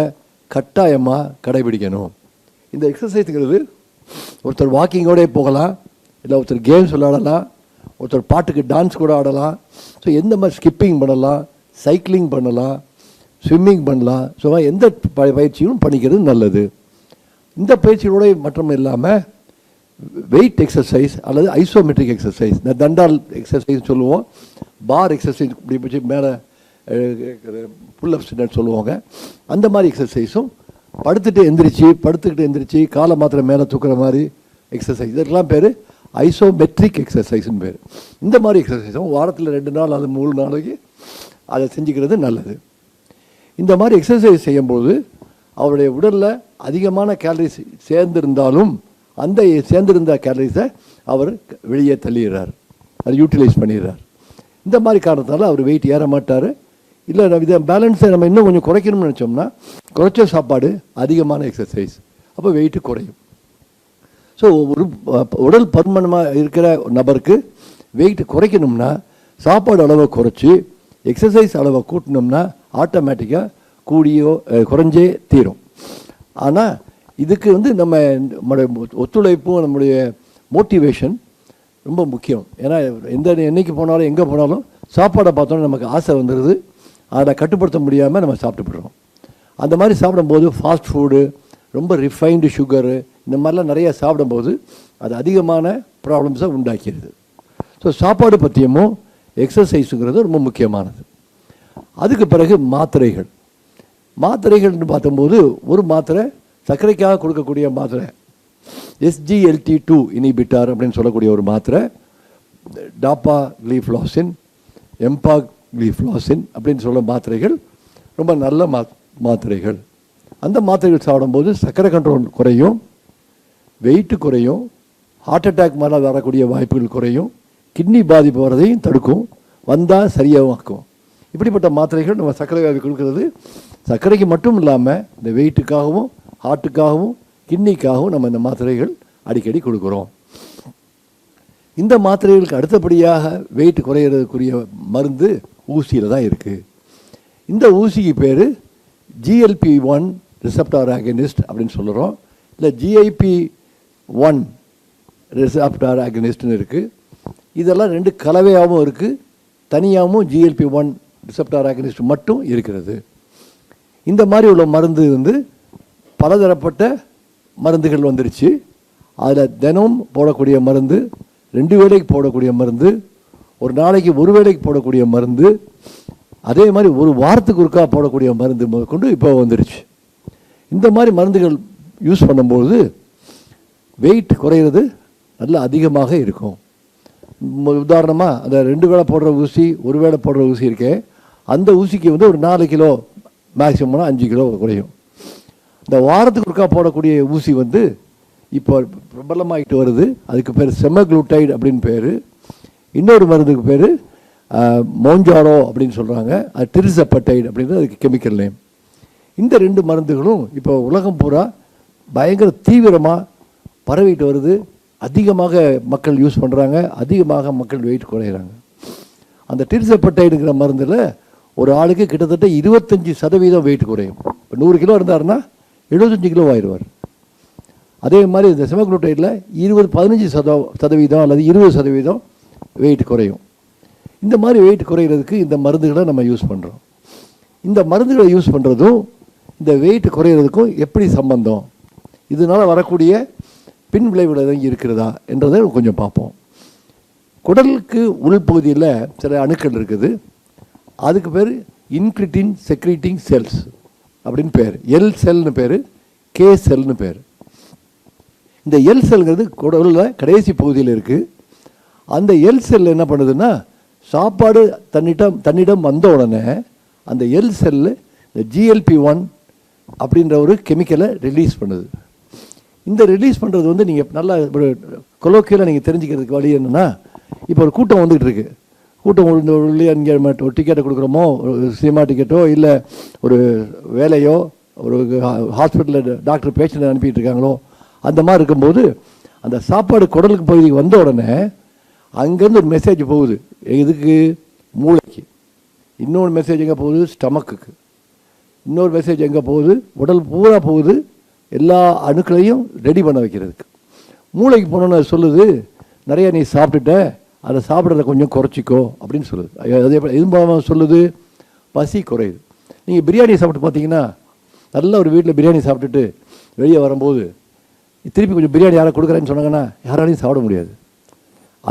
கட்டாயமாக கடைபிடிக்கணும். இந்த எக்ஸசைஸுங்கிறது ஒருத்தர் வாக்கிங்கோடே போகலாம், இல்லை ஒருத்தர் கேம்ஸ் விளையாடலாம், ஒருத்தர் பாட்டுக்கு டான்ஸ் கூட ஆடலாம். ஸோ எந்த மாதிரி ஸ்கிப்பிங் பண்ணலாம், சைக்கிளிங் பண்ணலாம், ஸ்விம்மிங் பண்ணலாம். ஸோ எந்த பயிற்சியும் பண்ணிக்கிறது நல்லது. இந்த பயிற்சியோட மற்றும் இல்லாமல் வெயிட் எக்ஸசைஸ் அல்லது ஐசோமெட்ரிக் எக்ஸசைஸ், இந்த தண்டால் எக்ஸசைஸ் சொல்லுவோம், பார் எக்ஸசைஸ் இப்படி பிடிச்சி மேலே புல்லப்ஸ் சொல்லுவாங்க, அந்த மாதிரி எக்ஸசைஸும் படுத்துக்கிட்டு எந்திரிச்சு காலை மாத்திரம் மேலே தூக்குற மாதிரி எக்ஸசைஸ், இதெல்லாம் பேர் ஐசோமெட்ரிக் எக்ஸசைஸ்ன்னு பேர். இந்த மாதிரி எக்ஸசைஸும் வாரத்தில் 2 நாள் அல்லது 3 நாளைக்கு அதை செஞ்சுக்கிறது நல்லது. இந்த மாதிரி எக்ஸசைஸ் செய்யும்போது அவருடைய உடலில் அதிகமான கேலரிஸ் சேர்ந்திருந்தாலும் அந்த சேர்ந்திருந்த கேலரிஸை அவர் வெளியே தள்ளிடுறார், அதை யூட்டிலைஸ் பண்ணிடுறார். இந்த மாதிரி காரணத்தால் அவர் வெயிட் ஏற மாட்டார். இல்லை இதை பேலன்ஸை நம்ம இன்னும் கொஞ்சம் குறைக்கணும்னு நினச்சோம்னா குறைச்ச சாப்பாடு, அதிகமான எக்ஸசைஸ், அப்போ வெயிட்டு குறையும். ஸோ ஒரு உடல் பருமனமாக இருக்கிற நபருக்கு வெயிட் குறைக்கணும்னா சாப்பாடு அளவை குறைச்சி எக்ஸசைஸ் அளவை கூட்டினோம்னா ஆட்டோமேட்டிக்காக குறைஞ்சே தீரும். ஆனால் இதுக்கு நம்மளுடைய ஒத்துழைப்பும் நம்முடைய மோட்டிவேஷன் ரொம்ப முக்கியம். ஏன்னா என்னைக்கு போனாலும் எங்கே போனாலும் சாப்பாடை பார்த்தோன்னா நமக்கு ஆசை வந்துடுது, அதை கட்டுப்படுத்த முடியாமல் நம்ம சாப்பிட்டுப்படுறோம். அந்த மாதிரி சாப்பிடும்போது ஃபாஸ்ட் ஃபுட்டு, ரொம்ப ரிஃபைன்டு சுகரு, இந்த மாதிரிலாம் நிறைய சாப்பிடும்போது அது அதிகமான ப்ராப்ளம்ஸை உண்டாக்கிடுது. ஸோ சாப்பாடு பற்றியமும் எக்ஸசைஸுங்கிறது ரொம்ப முக்கியமானது. அதுக்கு பிறகு மாத்திரைகள்னு பார்த்தம்போது ஒரு மாத்திரை சர்க்கரைக்காக கொடுக்கக்கூடிய மாத்திரை SGLT2 இனிபிட்டார் அப்படின்னு சொல்லக்கூடிய ஒரு மாத்திரை, டாப்பாக்ளிஃப்ளாசின், எம்பாக்ளிஃப்ளாசின் அப்படின்னு சொல்ல மாத்திரைகள் ரொம்ப நல்ல மாத்திரைகள். அந்த மாத்திரைகள் சாப்பிடும்போது சர்க்கரை கண்ட்ரோல் குறையும், வெயிட்டு குறையும், ஹார்ட் அட்டாக் மாதிரி வரக்கூடிய வாய்ப்புகள் குறையும், கிட்னி பாதிப்பு வரதையும் தடுக்கும், வந்தால் சரியாகும். இப்படிப்பட்ட மாத்திரைகள் நம்ம சர்க்கரை வியாதி கொடுக்கறது சர்க்கரைக்கு மட்டும் இல்லாமல் இந்த வெயிட்டுக்காகவும் ஹார்ட்டுக்காகவும் கிட்னிக்காகவும் நம்ம இந்த மாத்திரைகள் அடிக்கடி கொடுக்குறோம். இந்த மாத்திரைகளுக்கு அடுத்தபடியாக வெயிட் குறையிறதுக்குரிய மருந்து ஊசியில் தான் இருக்குது. இந்த ஊசிக்கு பேர் GLP-1 ரிசப்டார் ஆகனிஸ்ட் அப்படின்னு சொல்கிறோம், இல்லை GIP-1 ரிசப்டார் ஆகனிஸ்ட்னு இருக்குது. இதெல்லாம் 2 கலவையாகவும் இருக்குது, தனியாகவும் GLP-1 ரிசப்டார் ஆகனிஸ்ட் மட்டும் இருக்கிறது. இந்த மாதிரி உள்ள மருந்து பலதரப்பட்ட மருந்துகள் வந்துருச்சு. அதில் தினம் போடக்கூடிய மருந்து, 2 வேளைக்கு போடக்கூடிய மருந்து, ஒரு நாளைக்கு 1 வேளைக்கு போடக்கூடிய மருந்து, அதே மாதிரி ஒரு வாரத்துக்கு ஒருக்கா போடக்கூடிய மருந்து கொண்டு இப்போ வந்துருச்சு. இந்த மாதிரி மருந்துகள் யூஸ் பண்ணும்போது வெயிட் குறையிறது நல்ல அதிகமாக இருக்கும். உதாரணமாக அந்த 2 வேளை போடுற ஊசி, 1 வேளை போடுற ஊசி இருக்கே, அந்த ஊசிக்கு ஒரு 4 கிலோ, மேக்ஸிமம்னா 5 கிலோ குறையும். இந்த வாரத்துக்கு ஒருக்கா போடக்கூடிய ஊசி இப்போ பிரபலமாகிட்டு வருது. அதுக்கு பேர் செமக்ளூட்டைடு அப்படின்னு பேர். இன்னொரு மருந்துக்கு பேர் மோஞ்சாரோ அப்படின்னு சொல்கிறாங்க, அது டிரிசப்பட்டைடு அப்படின்றது அதுக்கு கெமிக்கல் நேம். இந்த 2 மருந்துகளும் இப்போ உலகம் பூரா பயங்கர தீவிரமாக பரவிட்டு வருது. அதிகமாக மக்கள் யூஸ் பண்ணுறாங்க, அதிகமாக மக்கள் வெயிட் குறையிறாங்க. அந்த டிரிசப்பட்டைடுங்கிற மருந்தில் ஒரு ஆளுக்கு கிட்டத்தட்ட 25% வெயிட் குறையும். இப்போ 100 கிலோ இருந்தாருன்னா 75 கிலோ ஆயிடுவார். அதே மாதிரி இந்த செமக்ளூட்டைடில் 15% அல்லது 20% வெயிட் குறையும். இந்த மாதிரி வெயிட் குறையிறதுக்கு இந்த மருந்துகளை நம்ம யூஸ் பண்ணுறோம். இந்த மருந்துகளை யூஸ் பண்ணுறதும் இந்த வெயிட் குறையிறதுக்கும் எப்படி சம்பந்தம், இதனால் வரக்கூடிய பின் விளைவுகள் எதுவும் இருக்கிறதா என்றதை கொஞ்சம் பார்ப்போம். குடலுக்கு உள்பகுதியில் சில அணுக்கள் இருக்குது. அதுக்கு பேர் இன்க்ரிட்டின் செக்ரீட்டிங் செல்ஸ் அப்படின்னு பேர். எல் செல்னு பேர், கே செல்னு பேர். இந்த எல் செல்ங்கிறது குடலில் கடைசி பகுதியில் இருக்குது. அந்த எல் செல் என்ன பண்ணுதுன்னா, சாப்பாடு தன்னிடம் வந்த உடனே அந்த எல் செல்லு இந்த GLP-1 அப்படின்ற ஒரு கெமிக்கலை ரிலீஸ் பண்ணுது. இந்த ரிலீஸ் பண்ணுறது நீங்கள் நல்லா ஒரு கொலோக்கியில் நீங்கள் தெரிஞ்சுக்கிறதுக்கு வழி என்னென்னா, இப்போ ஒரு கூட்டம் வந்துகிட்டு இருக்கு. கூட்டம் இங்கே ஒரு டிக்கெட்டை கொடுக்குறோமோ, ஒரு சினிமா டிக்கெட்டோ, இல்லை ஒரு வேலையோ, ஒரு ஹாஸ்பிட்டலில் டாக்டர் பேஷண்ட்டை அனுப்பிட்டு இருக்காங்களோ, அந்த மாதிரி இருக்கும்போது அந்த சாப்பாடு குடலுக்கு பகுதிக்கு வந்த உடனே அங்கேருந்து ஒரு மெசேஜ் போகுது. இதுக்கு மூளைக்கு, இன்னொரு மெசேஜ் எங்கே போகுது, ஸ்டமக்குக்கு, இன்னொரு மெசேஜ் எங்கே போகுது, உடல் பூரா போகுது, எல்லா அணுக்களையும் ரெடி பண்ண வைக்கிறதுக்கு. மூளைக்கு போனோன்னு சொல்லுது, நிறைய நீ சாப்பிட்டுட்ட, அதை சாப்பிட்றத கொஞ்சம் குறைச்சிக்கோ அப்படின்னு சொல்லுது. அதே போல் இது மூலமாக சொல்லுது, பசி குறையுது. நீங்கள் பிரியாணி சாப்பிட்டு பார்த்தீங்கன்னா, நல்ல ஒரு வீட்டில் பிரியாணி சாப்பிட்டுட்டு வெளியே வரும்போது திருப்பி கொஞ்சம் பிரியாணி யாரை கொடுக்குறேன்னு சொன்னாங்கன்னா யாராலையும் சாப்பிட முடியாது.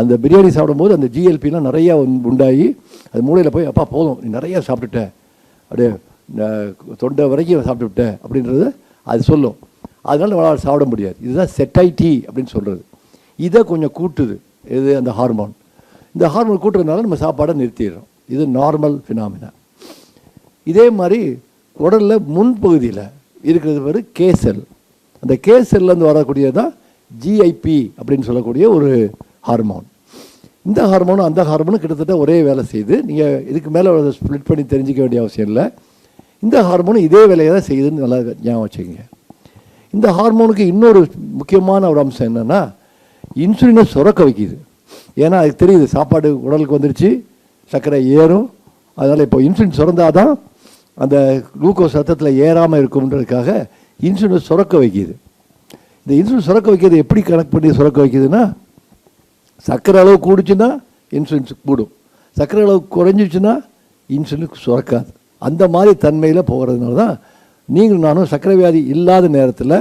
அந்த பிரியாணி சாப்பிடும்போது அந்த GLP-லாம் நிறையா உண்டாகி அது மூளையில் போய், அப்பா போதும் நீ நிறையா சாப்பிட்டுட்ட, அப்படியே தொண்டை வரைக்கும் சாப்பிட்டுவிட்ட அப்படின்றது அது சொல்லும். அதனால நம்மளால் சாப்பிட முடியாது. இதுதான் செட்டைட்டி அப்படின்னு சொல்கிறது. இதை கொஞ்சம் கூட்டுது இது அந்த ஹார்மோன். இந்த ஹார்மோன் கூட்டுறதுனால நம்ம சாப்பாடை நிறுத்திடுறோம். இது நார்மல் ஃபினாமினா. இதே மாதிரி குடலில் முன்பகுதியில் இருக்கிறது பேர் கே செல். அந்த கே செல்லேருந்து வரக்கூடியது தான் ஜிஐபி அப்படின்னு சொல்லக்கூடிய ஒரு ஹார்மோன். இந்த ஹார்மோனும் அந்த ஹார்மோனும் கிட்டத்தட்ட ஒரே வேலை செய்யுது. நீங்கள் இதுக்கு மேலே ஸ்ப்ளிட் பண்ணி தெரிஞ்சிக்க வேண்டிய அவசியம் இல்லை. இந்த ஹார்மோனும் இதே வேலையை தான் செய்யுதுன்னு நல்லா ஞாபகம் வச்சுக்கோங்க. இந்த ஹார்மோனுக்கு இன்னொரு முக்கியமான ஒரு அம்சம் என்னென்னா, இன்சுலினை சுரக்க வைக்கிது. ஏன்னா அதுக்கு தெரியுது சாப்பாடு உடலுக்கு வந்துருச்சு, சர்க்கரை ஏறும், அதனால் இப்போ இன்சுலின் சுரந்தால் தான் அந்த குளுக்கோஸ் ரத்தத்தில் ஏறாமல் இருக்கும்ன்றதுக்காக இன்சுலினை சுரக்க வைக்கிது. இந்த இன்சுலின் சுரக்க வைக்கிறது எப்படி கணக்கு பண்ணி சுரக்க வைக்கிதுன்னா, சர்க்கரை அளவு கூடுச்சுன்னா இன்சுலின் கூடும், சர்க்கரை அளவு குறைஞ்சிச்சுன்னா இன்சுலின் சுரக்காது. அந்த மாதிரி தன்மையில் போகிறதுனால தான் நீங்களும் நானும் சர்க்கரை வியாதி இல்லாத நேரத்தில்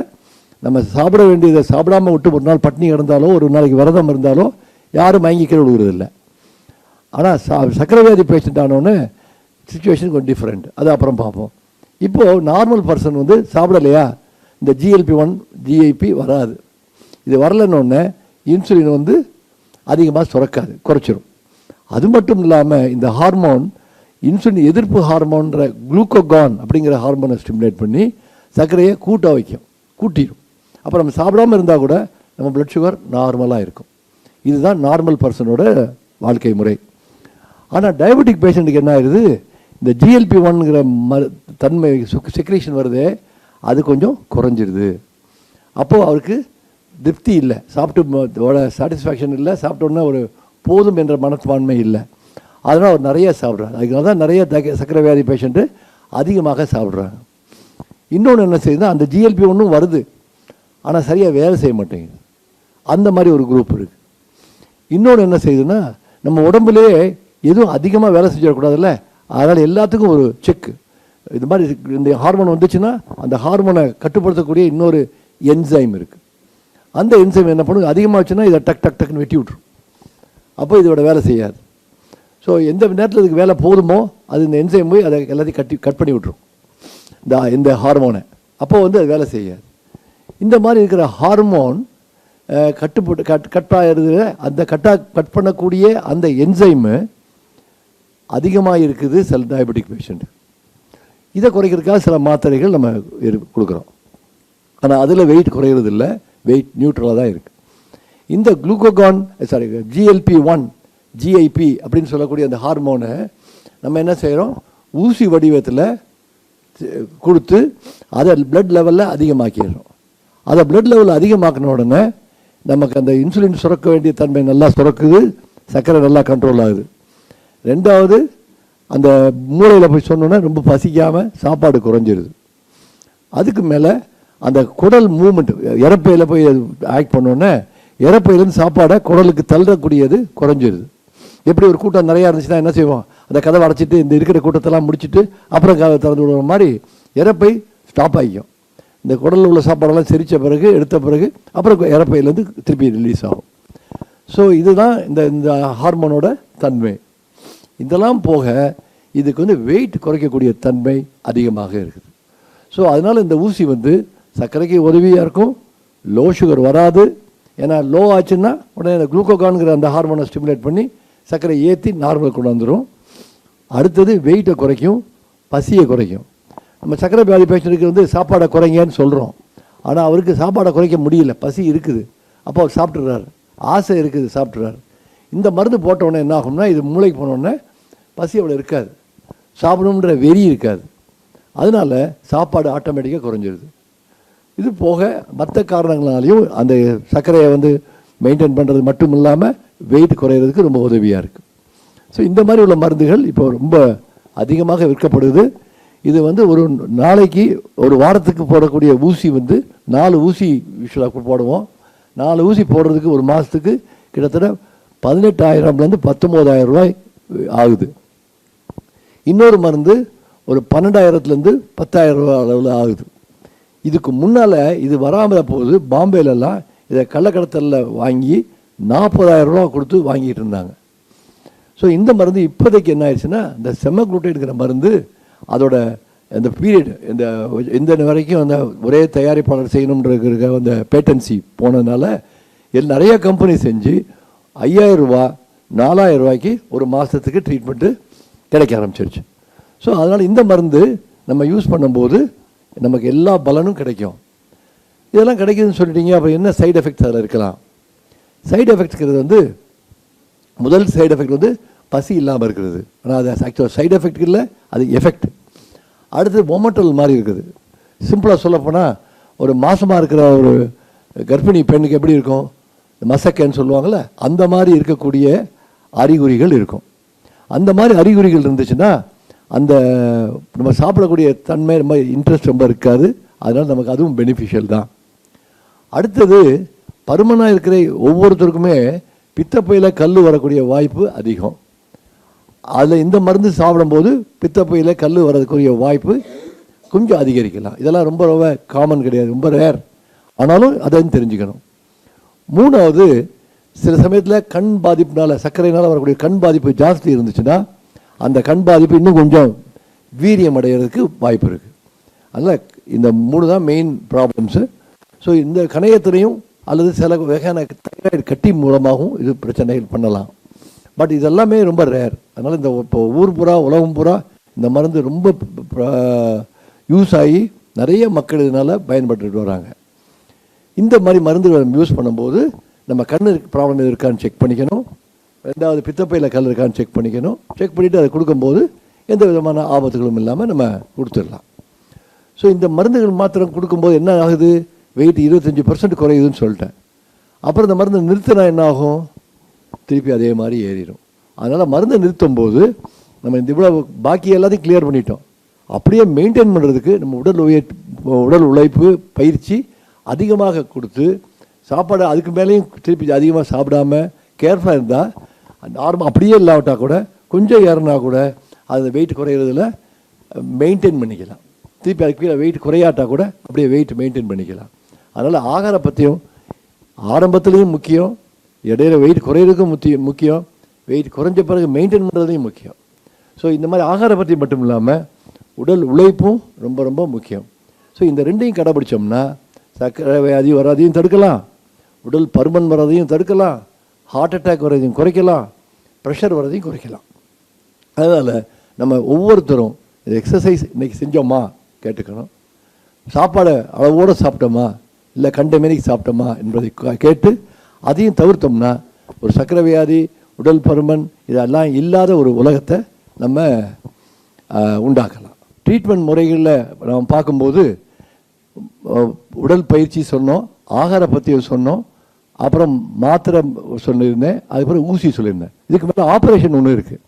நம்ம சாப்பிட வேண்டியதை சாப்பிடாமல் விட்டு ஒரு நாள் பட்னி கிடந்தாலோ ஒரு நாளைக்கு விரதம் இருந்தாலோ யாரும் மயங்கிக்கிற விடுகிறதில்ல. ஆனால் சர்க்கரை வியாதி பேஷண்ட் ஆனோன்னு சுச்சுவேஷன் கொஞ்சம் டிஃப்ரெண்ட், அது அப்புறம் பார்ப்போம். இப்போது நார்மல் பர்சன் வந்து சாப்பிடலையா, இந்த GLP-1 GIP வராது. இது வரலன்னொன்னே இன்சுலின் வந்து அதிகமாக சுரக்காது, குறைச்சிரும். அது மட்டும் இல்லாமல் இந்த ஹார்மோன் இன்சுலின் எதிர்ப்பு ஹார்மோன்ற குளுக்கோகான் அப்படிங்கிற ஹார்மோனை ஸ்டிமுலேட் பண்ணி சர்க்கரையை கூட்டிடும். அப்போ நம்ம சாப்பிடாமல் இருந்தால் கூட நம்ம பிளட் சுகர் நார்மலாக இருக்கும். இதுதான் நார்மல் பர்சனோட வாழ்க்கை முறை. ஆனால் டயபெட்டிக் பேஷண்ட்டுக்கு என்ன ஆயிடுது, இந்த GLP-1ங்கிற தன்மை செக்ரேஷன் வருதே அது கொஞ்சம் குறைஞ்சிருது. அப்போது அவருக்கு திருப்தி இல்லை, சாப்பிட்டு சாட்டிஸ்ஃபேக்ஷன் இல்லை, சாப்பிட்டோன்னா ஒரு போதும் என்ற மனப்பான்மை இல்லை. அதனால் அவர் நிறைய சாப்பிட்றாங்க. அதுக்காக தான் நிறைய சர்க்கரை வியாதி பேஷண்ட்டு அதிகமாக சாப்பிட்றாங்க. இன்னொன்று என்ன செய்யுதுன்னா, அந்த GLP-1 வருது ஆனால் சரியாக வேலை செய்ய மாட்டேங்குது, அந்த மாதிரி ஒரு குரூப் இருக்குது. இன்னொன்று என்ன செய்யுதுன்னா, நம்ம உடம்புலேயே எதுவும் அதிகமாக வேலை செஞ்சிடக்கூடாதுல்ல, அதனால் எல்லாத்துக்கும் ஒரு செக்கு. இது மாதிரி இந்த ஹார்மோன் வந்துச்சுன்னா அந்த ஹார்மோனை கட்டுப்படுத்தக்கூடிய இன்னொரு என்சைம் இருக்குது. அந்த என்சைம் என்ன பண்ணுது, அதிகமாகச்சுன்னா இதை டக் டக் டக்குன்னு வெட்டி விட்ரும். அப்போ இதோட வேலை செய்யாது. ஸோ எந்த நேரத்தில் இதுக்கு வேலை போதுமோ அது இந்த என்சைம் போய் அதை எல்லாத்தையும் கட் பண்ணி விட்ரும் இந்த ஹார்மோனை. அப்போது வந்து அது வேலை செய்யாது. இந்த மாதிரி இருக்கிற ஹார்மோன் கட்டாகிறது, அந்த கட் பண்ணக்கூடிய அந்த என்சைமு அதிகமாக இருக்குது சில டயபெட்டிக் பேஷண்ட்டு. இதை குறைக்கிறதுக்காக சில மாத்திரைகள் நம்ம கொடுக்குறோம். ஆனால் அதில் வெயிட் குறையிறது இல்லை, வெயிட் நியூட்ரலாக தான் இருக்குது. இந்த GLP-1 GIP அப்படின்னு சொல்லக்கூடிய அந்த ஹார்மோனை நம்ம என்ன செய்கிறோம், ஊசி வடிவத்தில் கொடுத்து அதை பிளட் லெவலில் அதிகமாக்கிடுறோம். அதை பிளட் லெவலில் அதிகமாக்கின உடனே நமக்கு அந்த இன்சுலின் சுரக்க வேண்டிய தன்மை நல்லா சுரக்குது, சர்க்கரை நல்லா கண்ட்ரோல் ஆகுது. ரெண்டாவது, அந்த மூளையில் போய் சொன்னோன்னே ரொம்ப பசிக்காமல் சாப்பாடு குறைஞ்சிருது. அதுக்கு மேலே அந்த குடல் மூமெண்ட், இறப்பையில் போய் ஆக்ட் பண்ணோன்னே இறப்பையிலேருந்து சாப்பாடை குடலுக்கு தள்ளக்கூடியது குறைஞ்சிருது. எப்படி ஒரு கூட்டம் நிறையா இருந்துச்சுன்னா என்ன செய்வோம், அந்த கதவை அடைச்சிட்டு இந்த இருக்கிற கூட்டத்தெல்லாம் முடிச்சுட்டு அப்புறம் கதவை திறந்து விடுற மாதிரி இறப்பை ஸ்டாப் ஆகிக்கும். இந்த குடலில் உள்ள சாப்பாடெல்லாம் செரித்த பிறகு எடுத்த பிறகு அப்புறம் இறப்பையிலேருந்து திருப்பி ரிலீஸ் ஆகும். ஸோ இதுதான் இந்த ஹார்மோனோட தன்மை. இதெல்லாம் போக இதுக்கு வந்து வெயிட் குறைக்கக்கூடிய தன்மை அதிகமாக இருக்குது. ஸோ அதனால் இந்த ஊசி வந்து சர்க்கரைக்கு உதவியாக இருக்கும், லோ சுகர் வராது. ஏன்னா லோ ஆச்சுன்னா உடனே இந்த குளுக்கோகான்கிற அந்த ஹார்மோனை ஸ்டிமுலேட் பண்ணி சர்க்கரை ஏற்றி நார்மல் கொண்டு வந்துடும். அடுத்தது வெயிட்டை குறைக்கும், பசியை குறைக்கும். நம்ம சர்க்கரை வியாதி பேஷண்ட்டுக்கு வந்து சாப்பாடை குறைங்கன்னு சொல்கிறோம், ஆனால் அவருக்கு சாப்பாடை குறைக்க முடியல, பசி இருக்குது. அப்போ அவர் சாப்பிட்றாரு, ஆசை இருக்குது, சாப்பிட்றாரு. இந்த மருந்து போட்டவுடனே என்ன ஆகும்னா, இது மூளைக்கு போனோடனே பசி அவ்வளோ இருக்காது, சாப்பிடணுன்ற வெறி இருக்காது. அதனால் சாப்பாடு ஆட்டோமேட்டிக்காக குறைஞ்சிருது. இது போக மற்ற காரணங்களாலையும் அந்த சர்க்கரையை வந்து மெயின்டைன் பண்ணுறது மட்டும் இல்லாமல் வெயிட் குறையிறதுக்கு ரொம்ப உதவியாக இருக்குது. ஸோ இந்த மாதிரி உள்ள மருந்துகள் இப்போ ரொம்ப அதிகமாக விற்கப்படுது. இது வந்து ஒரு நாளைக்கு ஒரு வாரத்துக்கு போடக்கூடிய ஊசி வந்து 4 ஊசி யூஸ்வலாக போடுவோம். 4 ஊசி போடுறதுக்கு ஒரு மாதத்துக்கு கிட்டத்தட்ட 18,000லேருந்து 19,000 ரூபாய் ஆகுது. இன்னொரு மருந்து ஒரு 12,000லேருந்து 10,000 ரூபா அளவில் ஆகுது. இதுக்கு முன்னால் இது வராமல் போகுது, பாம்பேலெல்லாம் இதை கள்ளக்கடத்தலில் வாங்கி 40,000 ரூபா கொடுத்து வாங்கிட்டு இருந்தாங்க. ஸோ இந்த மருந்து இப்போதைக்கு என்ன ஆயிடுச்சுன்னா, இந்த செமக்ளூட்டைடுங்கிற மருந்து அதோட அந்த பீரியட் இந்த வரைக்கும் அந்த ஒரே தயாரிப்பாளர் செய்யணுன்ற அந்த பேட்டன்சி போனதுனால நிறைய கம்பெனி செஞ்சு 5,000 ரூபா 4,000 ரூபாய்க்கு ஒரு மாதத்துக்கு ட்ரீட்மெண்ட்டு கிடைக்க ஆரம்பிச்சிருச்சு. ஸோ அதனால் இந்த மருந்து நம்ம யூஸ் பண்ணும்போது நமக்கு எல்லா பலனும் கிடைக்கும். இதெல்லாம் கிடைக்குதுன்னு சொல்லிட்டீங்க, அப்போ என்ன சைடு எஃபெக்ட்ஸ் அதில் இருக்கலாம்? சைடு எஃபெக்ட்ஸ்ங்கிறது வந்து முதல் சைடு எஃபெக்ட் வந்து பசி இல்லாமல் இருக்கிறது. ஆனால் அது ஆக்சுவலாக சைடு எஃபெக்ட் இல்லை, அது எஃபெக்ட். அடுத்து மொமெண்டல் மாதிரி இருக்குது. சிம்பிளாக சொல்லப்போனால் ஒரு மாசமாக இருக்கிற ஒரு கர்ப்பிணி பெண்ணுக்கு எப்படி இருக்கும், மசக்கன்னு சொல்லுவாங்கள்ல, அந்த மாதிரி இருக்கக்கூடிய அறிகுறிகள் இருக்கும். அந்த மாதிரி அறிகுறிகள் இருந்துச்சுன்னா அந்த நம்ம சாப்பிடக்கூடிய தன்மை ரொம்ப இன்ட்ரெஸ்ட் ரொம்ப இருக்காது. அதனால் நமக்கு அதுவும் பெனிஃபிஷியல் தான். அடுத்தது பருமனாக இருக்கிற ஒவ்வொருத்தருக்குமே பித்தப்பையில் கல் வரக்கூடிய வாய்ப்பு அதிகம். அதில் இந்த மருந்து சாப்பிடும்போது பித்தப்பையில் கல் வரக்கூடிய வாய்ப்பு கொஞ்சம் அதிகரிக்கலாம். இதெல்லாம் ரொம்ப ரொம்ப காமன் கிடையாது, ரொம்ப ரேர். ஆனாலும் அதையும் தெரிஞ்சுக்கணும். மூணாவது, சில சமயத்தில் கண் பாதிப்புனால, சர்க்கரையினால் வரக்கூடிய கண் பாதிப்பு ஜாஸ்தி இருந்துச்சுன்னா அந்த கண் பாதிப்பு இன்னும் கொஞ்சம் வீரியம் அடைகிறதுக்கு வாய்ப்பு இருக்குது. அதனால் இந்த 3 தான் மெயின் ப்ராப்ளம்ஸு. ஸோ இந்த கணையத்திலையும் அல்லது சில வகையான தைராய்டு கட்டி மூலமாகவும் இது பிரச்சனைகள் பண்ணலாம். பட் இதெல்லாமே ரொம்ப ரேர். அதனால் இந்த இப்போ ஊர் பூரா உலகம் பூரா இந்த மருந்து ரொம்ப யூஸ் ஆகி நிறைய மக்கள் இதனால் பயன்பட்டுட்டு வராங்க. இந்த மாதிரி மருந்துகளை யூஸ் பண்ணும்போது நம்ம கண்ணு ப்ராப்ளம் இருக்கான்னு செக் பண்ணிக்கணும். ரெண்டாவது, பித்தப்பையில் கல் இருக்கான்னு செக் பண்ணிக்கணும். செக் பண்ணிவிட்டு அதை கொடுக்கும்போது எந்த விதமான ஆபத்துகளும் இல்லாமல் நம்ம கொடுத்துடலாம். ஸோ இந்த மருந்துகள் மாத்திரம் கொடுக்கும்போது என்ன ஆகுது, வெயிட் 25% குறையுதுன்னு சொல்லிட்டேன். அப்புறம் இந்த மருந்து நிறுத்தினா என்ன ஆகும், திருப்பி அதே மாதிரி ஏறிடும். அதனால் மருந்தை நிறுத்தும் போது நம்ம இந்த இவ்வளோ பாக்கி எல்லாத்தையும் கிளியர் பண்ணிட்டோம். அப்படியே மெயின்டைன் பண்ணுறதுக்கு நம்ம உடல் உழைப்பு பயிற்சி அதிகமாக கொடுத்து சாப்பாடு அதுக்கு மேலேயும் திருப்பி அதிகமாக சாப்பிடாம கேர்ஃபுல்லாக இருந்தால் நார்மல் அப்படியே இல்லாவிட்டால் கூட கொஞ்சம் ஏறினா கூட அது வெயிட் குறையிறதுல மெயின்டைன் பண்ணிக்கலாம். திருப்பி அதுக்கு கீழே வெயிட் குறையாட்டால் கூட அப்படியே வெயிட் மெயின்டைன் பண்ணிக்கலாம். அதனால் ஆகார பற்றியும் ஆரம்பத்துலேயும் முக்கியம், இடையில வெயிட் குறையிறதுக்கும் முக்கியம், வெயிட் குறைஞ்ச பிறகு மெயின்டைன் பண்ணுறதுலையும் முக்கியம். ஸோ இந்த மாதிரி ஆகார பற்றி மட்டும் இல்லாமல் உடல் உழைப்பும் ரொம்ப ரொம்ப முக்கியம். ஸோ இந்த ரெண்டையும் கடைபிடிச்சோம்னா சர்க்கரை வியாதி வராதையும் தடுக்கலாம், உடல் பருமன் வர்றதையும் தடுக்கலாம், ஹார்ட் அட்டாக் வர்றதையும் குறைக்கலாம், ப்ரெஷர் வர்றதையும் குறைக்கலாம். அதனால் நம்ம ஒவ்வொருத்தரும் இந்த எக்ஸசைஸ் இன்றைக்கி செஞ்சோமா கேட்டுக்கணும். சாப்பாடை அளவோடு சாப்பிட்டோமா இல்லை கண்ட மேனிக்கு சாப்பிட்டோமா என்பதை கேட்டு அதையும் தவிர்த்தோம்னா ஒரு சர்க்கரை வியாதி, உடல் பருமன் இதெல்லாம் இல்லாத ஒரு உலகத்தை நம்ம உண்டாக்கலாம். ட்ரீட்மெண்ட் முறைகளில் நம்ம பார்க்கும்போது உடல் பயிற்சி சொன்னோம், ஆகார பற்றி சொன்னோம், அப்புறம் மாத்திரை சொல்லியிருந்தேன், அதுக்கப்புறம் ஊசி சொல்லியிருந்தேன். இதுக்கு மேலே ஆப்ரேஷன் ஒன்று இருக்குது.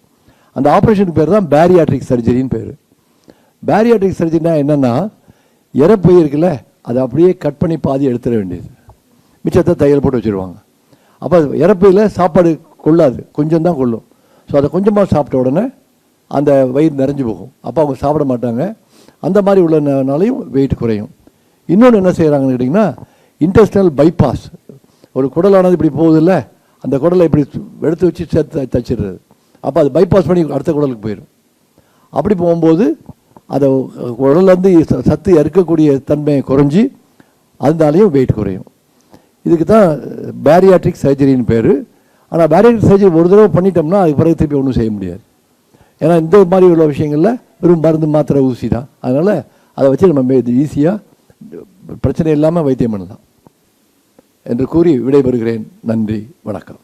அந்த ஆப்ரேஷனுக்கு பேர் தான் பேரியாட்ரிக் சர்ஜரின்னு பேர். பேரியாட்ரிக் சர்ஜரினா என்னென்னா, இறப்பை இருக்குல்ல அதை அப்படியே கட் பண்ணி பாதி எடுத்துட வேண்டியது, மிச்சத்தை தையல் போட்டு வச்சுருவாங்க. அப்போ இறப்பையில் சாப்பாடு கொள்ளாது, கொஞ்சம் தான் கொள்ளும். ஸோ அதை கொஞ்சமாக சாப்பிட்ட உடனே அந்த வயிறு நிறைஞ்சு போகும். அப்போ அவங்க சாப்பிட மாட்டாங்க. அந்த மாதிரி உள்ளனாலையும் வெயிட் குறையும். இன்னொன்று என்ன செய்கிறாங்கன்னு கேட்டிங்கன்னா, இன்டெஸ்டினல் பைபாஸ். ஒரு குடலானது இப்படி போகுதில்ல, அந்த குடலை இப்படி எடுத்து வச்சு சேர்த்து தச்சிடுறது. அப்போ அது பைபாஸ் பண்ணி அடுத்த குடலுக்கு போயிடும். அப்படி போகும்போது அதை குடலேருந்து சத்து இறக்கக்கூடிய தன்மையை குறைஞ்சி அதனாலையும் வெயிட் குறையும். இதுக்கு தான் பேரியாட்ரிக் சர்ஜரின்னு பேர். ஆனால் பேரியாட்ரிக் சர்ஜரி ஒரு தடவை பண்ணிட்டோம்னா அதுக்கு பிறகு திருப்பி ஒன்றும் செய்ய முடியாது. ஏன்னா இந்த மாதிரி உள்ள விஷயங்களில் வெறும் மருந்து மாத்திரை ஊசி தான். அதனால் அதை வச்சு நம்ம ஈஸியாக பிரச்சனை இல்லாமல் வைத்தியம் பண்ணலாம் என்று கூறி விடைபெறுகிறேன். நன்றி, வணக்கம்.